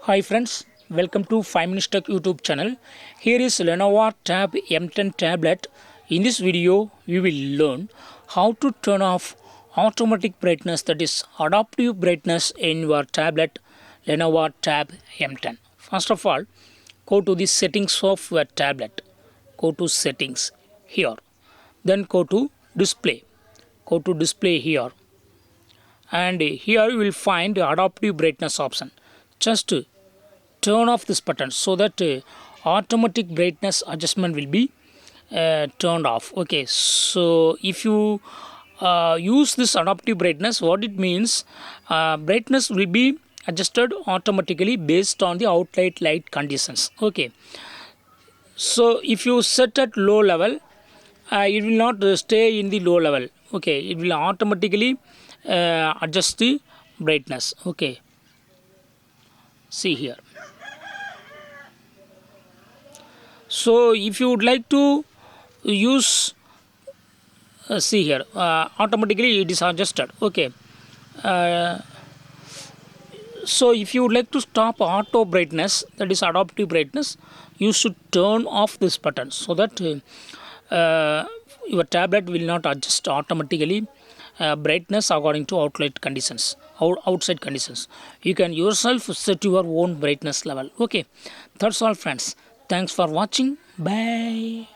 Hi friends, welcome to 5 Minutes Tech YouTube channel. Here is Lenovo Tab M10 tablet. In this video, we will learn how to turn off automatic brightness, that is adaptive brightness in your tablet Lenovo Tab M10. First of all, go to the settings of your tablet. Go to settings here. Then go to display. Go to display here. And here you will find the adaptive brightness option. Just turn off this button so that automatic brightness adjustment will be turned off. Okay, so if you use this adaptive brightness, what it means, brightness will be adjusted automatically based on the outlet light conditions. Okay, so if you set at low level, it will not stay in the low level. Okay, it will automatically adjust the brightness. Okay, see here. So if you would like to use see here, automatically it is adjusted. Okay, so if you would like to stop auto brightness, that is adaptive brightness, you should turn off this button so that your tablet will not adjust automatically brightness according to outside conditions. You can yourself set your own brightness level. Okay, that's all friends. Thanks for watching. Bye.